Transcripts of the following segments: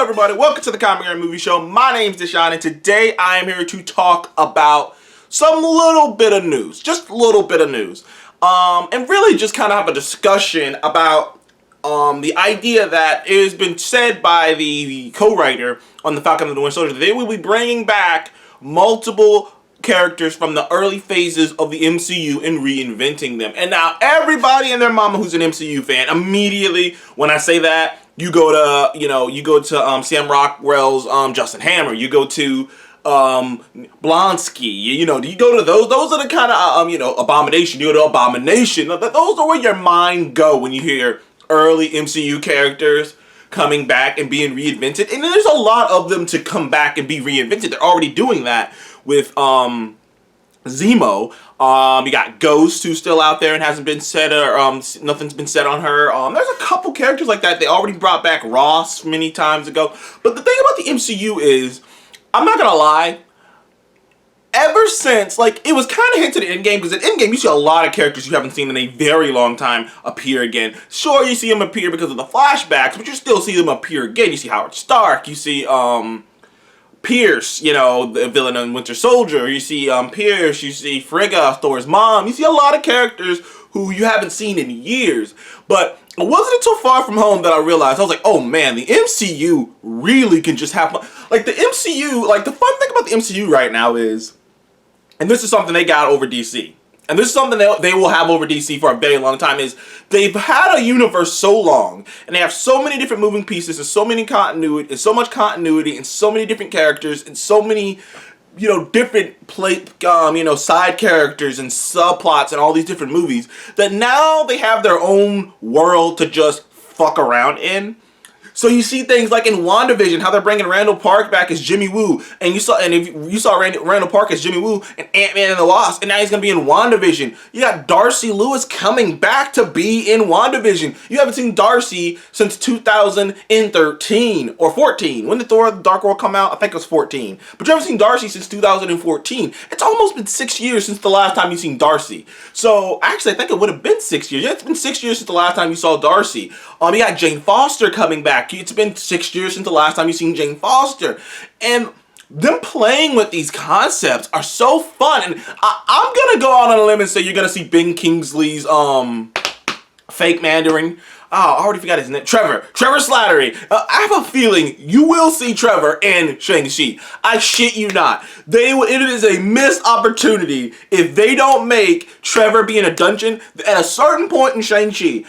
everybody, welcome to the Comic and Movie Show. My name's Deshaun, and today I am here to talk about some little bit of news. Just a little bit of news. And really just kind of have a discussion about the idea that it has been said by the co-writer on the Falcon and the Winter Soldier that they will be bringing back multiple characters from the early phases of the MCU and reinventing them. And now everybody and their mama who's an MCU fan, immediately when I say that, you go to Sam Rockwell's Justin Hammer. You go to Blonsky. You go to those. Those are the kind of Abomination. You go to Abomination. Those are where your mind go when you hear early MCU characters coming back and being reinvented. And there's a lot of them to come back and be reinvented. They're already doing that with Zemo. You got Ghost, who's still out there and hasn't been said, or nothing's been said on her. There's a couple characters like that. They already brought back Ross many times ago. But the thing about the MCU is, I'm not gonna lie, ever since, it was kind of hinted at Endgame, because at Endgame you see a lot of characters you haven't seen in a very long time appear again. Sure, you see them appear because of the flashbacks, but you still see them appear again. You see Howard Stark, you see Pierce, the villain in Winter Soldier. You see Pierce, you see Frigga, Thor's mom. You see a lot of characters who you haven't seen in years. But it wasn't until Far From Home that I realized, I was like, oh man, the MCU really can just have, the MCU, the fun thing about the MCU right now is, and this is something they got over DC, and this is something they will have over DC for a very long time, is they've had a universe so long, and they have so many different moving pieces, and so many continuity, and so much continuity, and so many different characters, and so many, different side characters and subplots and all these different movies, that now they have their own world to just fuck around in. So you see things like in WandaVision, how they're bringing Randall Park back as Jimmy Woo, and if you saw Randall Park as Jimmy Woo and Ant-Man and the Wasp, and now he's gonna be in WandaVision. You got Darcy Lewis coming back to be in WandaVision. You haven't seen Darcy since 2013 or 14. When did Thor: The Dark World come out? I think it was 14. But you haven't seen Darcy since 2014. It's almost been 6 years since the last time you've seen Darcy. So actually, I think it would have been 6 years. Yeah, it's been 6 years since the last time you saw Darcy. You got Jane Foster coming back. It's been 6 years since the last time you've seen Jane Foster. And them playing with these concepts are so fun. And I'm going to go out on a limb and say you're going to see Ben Kingsley's fake Mandarin. Oh, I already forgot his name. Trevor Slattery. I have a feeling you will see Trevor in Shang-Chi. I shit you not. It is a missed opportunity if they don't make Trevor be in a dungeon at a certain point in Shang-Chi.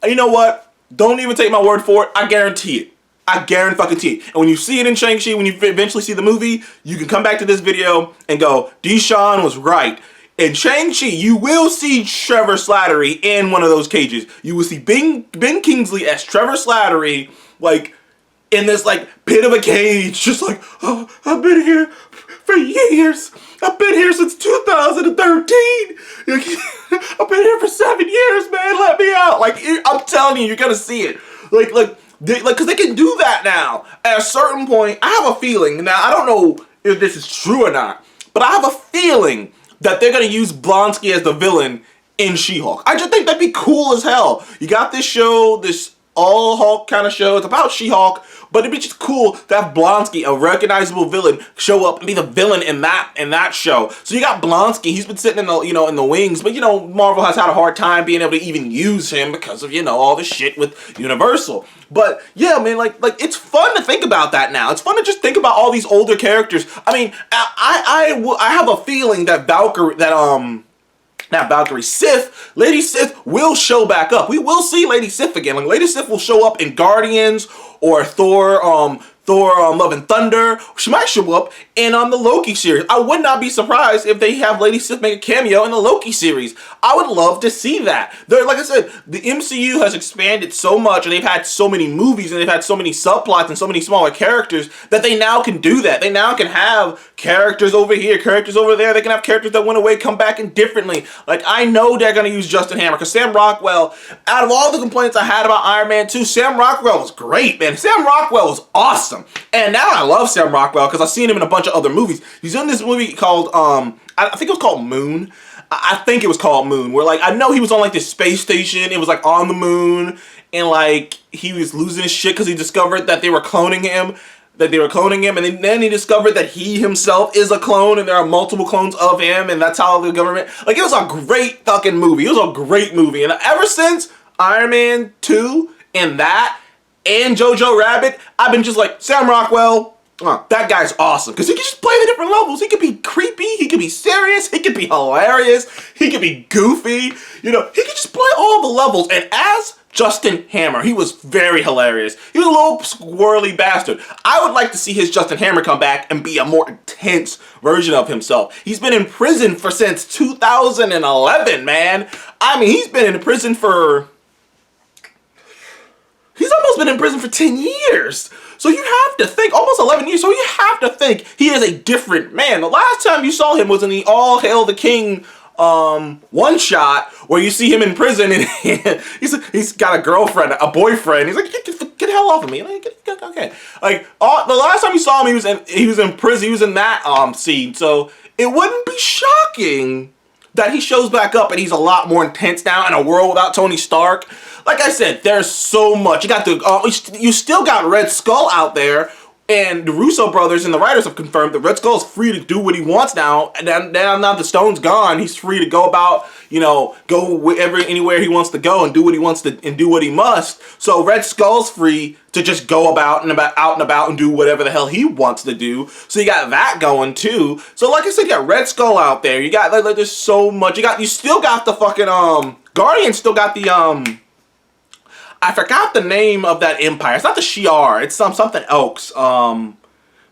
You know what? Don't even take my word for it. I guarantee it. I guarantee it. And when you see it in Shang-Chi, when you eventually see the movie, you can come back to this video and go, Deshaun was right. In Shang-Chi, you will see Trevor Slattery in one of those cages. You will see Ben Kingsley as Trevor Slattery, in this, pit of a cage, just oh, I've been here for years. I've been here since 2013. I've been here for 7 years, man. Let me out. I'm telling you, you're gonna see it. Because they can do that now. At a certain point, I have a feeling. Now, I don't know if this is true or not, but I have a feeling that they're gonna use Blonsky as the villain in She-Hulk. I just think that'd be cool as hell. You got this show, this all Hulk kind of show. It's about She-Hulk, but it'd be just cool to have Blonsky, a recognizable villain, show up and be the villain in that show. So you got Blonsky. He's been sitting in the in the wings, but Marvel has had a hard time being able to even use him because of all the shit with Universal. But yeah, man, it's fun to think about that now. It's fun to just think about all these older characters. I mean, I have a feeling that Sif, Lady Sif will show back up. We will see Lady Sif again. Lady Sif will show up in Guardians or Thor, Love and Thunder. She might show up in the Loki series. I would not be surprised if they have Lady Sif make a cameo in the Loki series. I would love to see that. Like I said, the MCU has expanded so much, and they've had so many movies, and they've had so many subplots and so many smaller characters that they now can do that. They now can have characters over here, characters over there. They can have characters that went away come back in differently. I know they're going to use Justin Hammer, because Sam Rockwell, out of all the complaints I had about Iron Man 2, Sam Rockwell was great, man. Sam Rockwell was awesome. And now I love Sam Rockwell because I've seen him in a bunch of other movies. He's in this movie called, I think it was called Moon. I think it was called Moon, where like I know he was on like this space station. It was like on the moon, and like he was losing his shit because he discovered that they were cloning him. And then he discovered that he himself is a clone, and there are multiple clones of him, and that's how the government... Like, it was a great fucking movie. It was a great movie. And ever since Iron Man 2 and that, and Jojo Rabbit, I've been just like, Sam Rockwell, that guy's awesome. Because he can just play the different levels. He could be creepy, he could be serious, he could be hilarious, he could be goofy. You know, he could just play all the levels. And as Justin Hammer, he was very hilarious. He was a little squirrely bastard. I would like to see his Justin Hammer come back and be a more intense version of himself. He's been in prison since 2011, man. I mean, he's been in prison for... He's almost been in prison for 10 years. So you have to think, almost 11 years, so you have to think he is a different man. The last time you saw him was in the All Hail the King one shot where you see him in prison and he's got a girlfriend, a boyfriend. He's like, get the hell off of me. Like, okay. Like, the last time you saw him, he was in prison. He was in that scene. So it wouldn't be shocking that he shows back up and he's a lot more intense now in a world without Tony Stark. Like I said, there's so much. You still got Red Skull out there, and the Russo brothers and the writers have confirmed that Red Skull is free to do what he wants now. And now the stone's gone, he's free to go about, you know, go anywhere he wants to go and do what he wants to and do what he must. So Red Skull's free to just go out and about and do whatever the hell he wants to do. So you got that going too. So like I said, you got Red Skull out there. You got like there's so much. You still got the fucking Guardians. Still got the I forgot the name of that empire. It's not the Shi'ar. It's something else.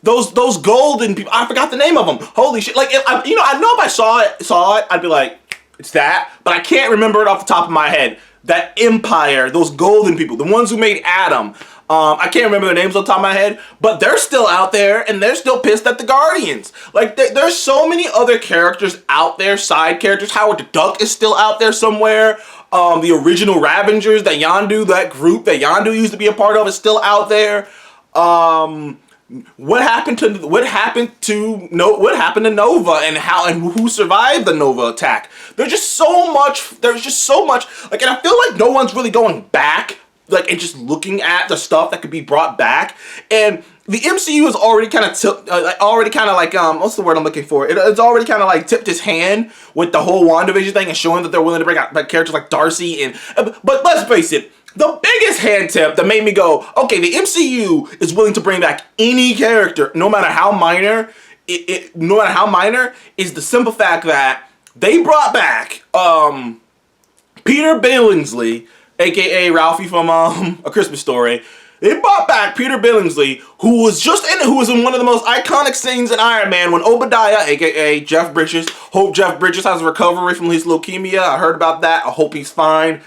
Those golden people. I forgot the name of them. Holy shit! Like, I know if I saw it, I'd be like, it's that. But I can't remember it off the top of my head. That empire, those golden people, the ones who made Adam. I can't remember their names on the top of my head, but they're still out there, and they're still pissed at the Guardians. Like, there's so many other characters out there, side characters. Howard the Duck is still out there somewhere. The original Ravengers, that group that Yondu used to be a part of, is still out there. What happened to Nova and who survived the Nova attack? There's just so much. Like, and I feel like no one's really going back, like, and just looking at the stuff that could be brought back. And the MCU has already kind of what's the word I'm looking for? It's already kind of like tipped his hand with the whole WandaVision thing and showing that they're willing to bring out like characters like Darcy but let's face it, the biggest hand tip that made me go, okay, the MCU is willing to bring back any character, no matter how minor, is the simple fact that they brought back Peter Billingsley, aka Ralphie from A Christmas Story. They brought back Peter Billingsley, who was in one of the most iconic scenes in Iron Man when Obadiah, aka Jeff Bridges, hope Jeff Bridges has a recovery from his leukemia. I heard about that. I hope he's fine.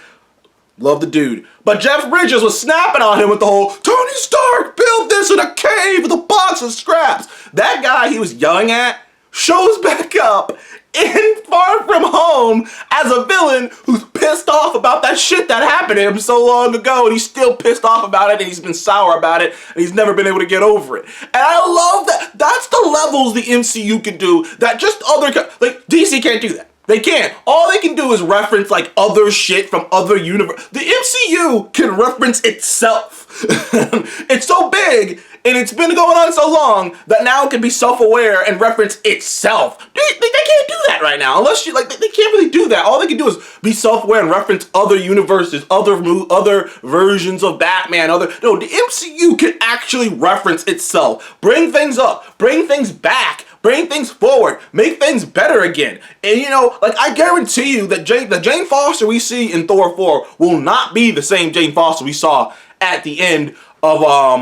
Love the dude. But Jeff Bridges was snapping on him with the whole, Tony Stark built this in a cave with a box of scraps. That guy he was yelling at shows back up in Far From Home as a villain who's pissed off about that shit that happened to him so long ago, and he's still pissed off about it, and he's been sour about it, and he's never been able to get over it. And I love that. That's the levels the MCU can do that just like DC can't do that. They can't. All they can do is reference like other shit from other universe. The MCU can reference itself. It's so big and it's been going on so long that now it can be self-aware and reference itself. They can't do that right now unless they can't really do that. All they can do is be self-aware and reference other universes, other versions of Batman. No, the MCU can actually reference itself, bring things up, bring things back. Bring things forward, make things better again. And like I guarantee you that the Jane Foster we see in Thor 4 will not be the same Jane Foster we saw at the end of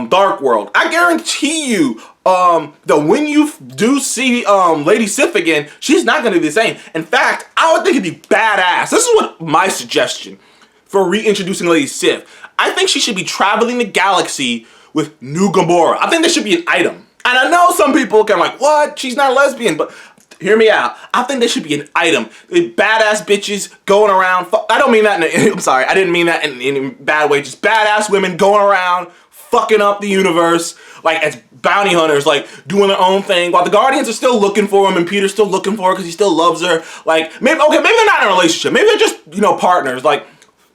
Dark World. I guarantee you that when you do see Lady Sif again, she's not going to be the same. In fact, I would think it'd be badass. This is what my suggestion for reintroducing Lady Sif. I think she should be traveling the galaxy with New Gamora. I think there should be an item. And I know some people can like, what? She's not a lesbian, but hear me out. I think there should be an item. Badass bitches going around. I don't mean that I'm sorry. I didn't mean that in a bad way. Just badass women going around fucking up the universe, like as bounty hunters, like doing their own thing, while the Guardians are still looking for him and Peter's still looking for her because he still loves her. Like, maybe they're not in a relationship. Maybe they're just, partners. Like,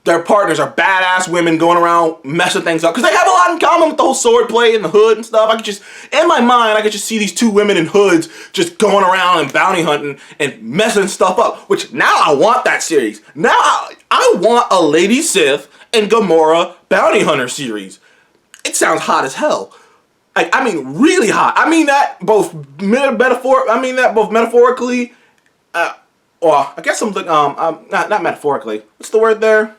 their partners are badass women going around messing things up because they have a lot in common with the whole sword play and the hood and stuff. I could just, in my mind, I could just see these two women in hoods just going around and bounty hunting and messing stuff up, which now I want that series. Now I want a Lady Sith and Gamora bounty hunter series. It sounds hot as hell. I mean, really hot. I mean that both metaphorically. Well, I guess something. Not metaphorically. What's the word there?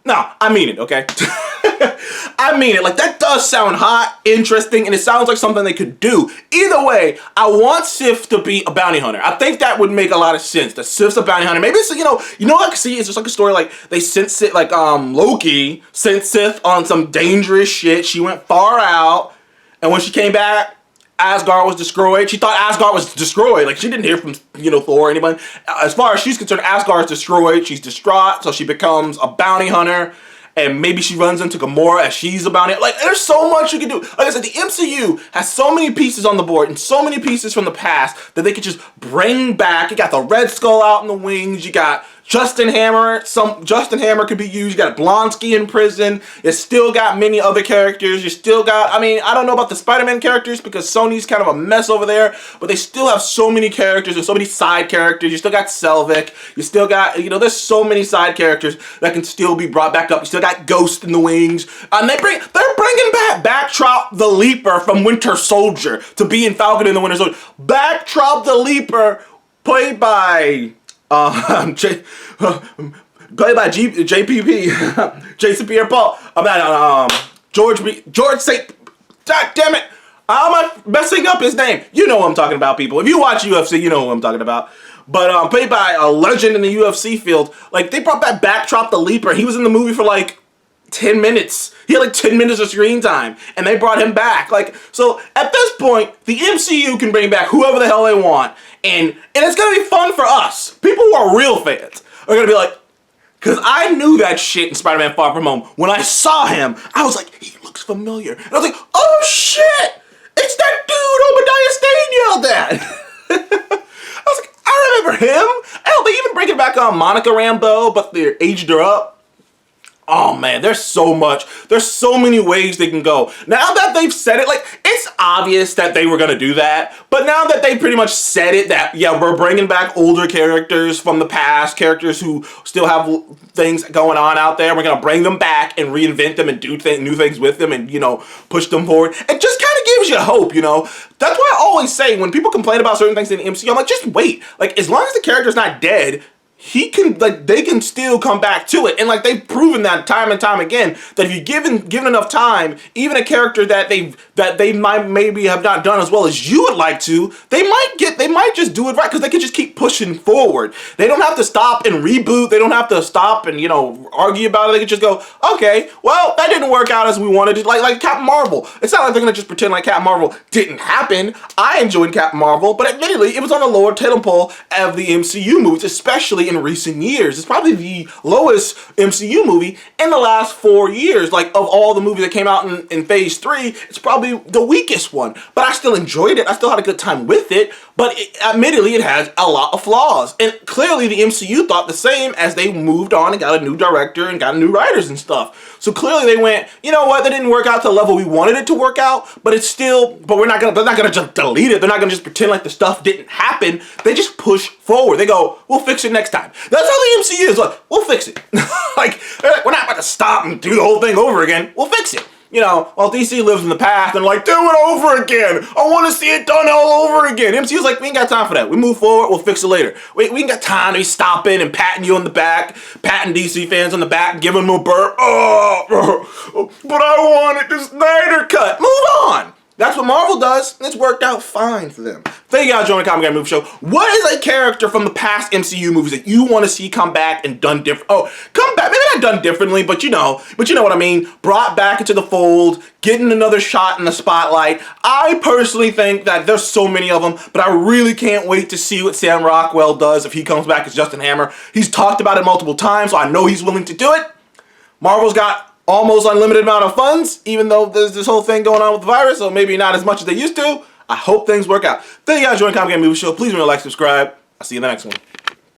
No, I mean it. Okay. I mean it. Like, that does sound hot, interesting, and it sounds like something they could do. Either way, I want Sif to be a bounty hunter. I think that would make a lot of sense. That Sif's a bounty hunter. Maybe it's, I can see it's just like a story like they sent Sif, like Loki sent Sif on some dangerous shit. She went far out, and when she came back, Asgard was destroyed. She thought Asgard was destroyed. Like, she didn't hear from, Thor or anybody. As far as she's concerned, Asgard is destroyed. She's distraught, so she becomes a bounty hunter. And maybe she runs into Gamora as she's a bounty hunter. Like, there's so much you can do. Like I said, the MCU has so many pieces on the board and so many pieces from the past that they could just bring back. You got the Red Skull out in the wings. You got Justin Hammer. Justin Hammer could be used. You got Blonsky in prison. You still got many other characters. You still got, I don't know about the Spider-Man characters because Sony's kind of a mess over there, but they still have so many characters and so many side characters. You still got Selvig. You still got, there's so many side characters that can still be brought back up. You still got Ghost in the wings. And they're bringing back Backtrop the Leaper from Winter Soldier to be in Falcon and the Winter Soldier. Backtrop the Leaper, played by JPP, Jason Pierre-Paul. George St. God damn it! How am I messing up his name? You know what I'm talking about, people. If you watch UFC, you know what I'm talking about. But played by a legend in the UFC field. Like, they brought back Backtrop the Leaper. He was in the movie for like 10 minutes. He had like 10 minutes of screen time, and they brought him back. Like, so at this point, the MCU can bring back whoever the hell they want, and it's gonna be fun for us. People who are real fans are gonna be like, because I knew that shit in Spider-Man Far From Home. When I saw him, I was like, he looks familiar. And I was like, oh shit! It's that dude Obadiah Stane yelled at! I was like, I remember him! Hell, they even bring it back on Monica Rambeau, but they aged her up. Oh man, there's so much. There's so many ways they can go. Now that they've said it, like, it's obvious that they were gonna do that, but now that they pretty much said it, that, yeah, we're bringing back older characters from the past, characters who still have things going on out there, we're gonna bring them back and reinvent them and do new things with them and, push them forward. It just kind of gives you hope, That's why I always say, when people complain about certain things in the MCU, I'm like, just wait. Like, as long as the character's not dead, they can still come back to it. And like, they've proven that time and time again, that if you given enough time, even a character that they might maybe have not done as well as you would like to, they might just do it right, because they can just keep pushing forward. They don't have to stop and reboot. They don't have to stop and, argue about it. They can just go, okay, well, that didn't work out as we wanted it. Like Captain Marvel. It's not like they're gonna just pretend like Captain Marvel didn't happen. I enjoyed Captain Marvel, but admittedly, it was on the lower totem pole of the MCU movies, especially in recent years. It's probably the lowest MCU movie in the last 4 years. Like, of all the movies that came out in phase 3, it's probably the weakest one. But I still enjoyed it. I still had a good time with it. But admittedly, it has a lot of flaws. And clearly, the MCU thought the same as they moved on and got a new director and got new writers and stuff. So clearly, they went, you know what, that didn't work out to the level we wanted it to work out, but they're not gonna just delete it. They're not gonna just pretend like the stuff didn't happen. They just push forward. They go, we'll fix it next time. That's how the MCU is. Like, we'll fix it. like, we're not about to stop and do the whole thing over again. We'll fix it. While DC lives in the past and like, do it over again. I want to see it done all over again. MCU's like, we ain't got time for that. We move forward, we'll fix it later. We ain't got time to be stopping and patting you on the back, patting DC fans on the back, giving them a burp. Oh, but I wanted the Snyder cut. Move on. That's what Marvel does, and it's worked out fine for them. Thank you guys for joining the Comic Guy Movie Show. What is a character from the past MCU movies that you want to see come back and done different? Oh, come back, maybe not done differently, but you know what I mean. Brought back into the fold, getting another shot in the spotlight. I personally think that there's so many of them, but I really can't wait to see what Sam Rockwell does if he comes back as Justin Hammer. He's talked about it multiple times, so I know he's willing to do it. Marvel's got almost unlimited amount of funds, even though there's this whole thing going on with the virus, so maybe not as much as they used to. I hope things work out. Thank you guys for joining Comic Game Movie Show. Please remember to like, subscribe. I'll see you in the next one.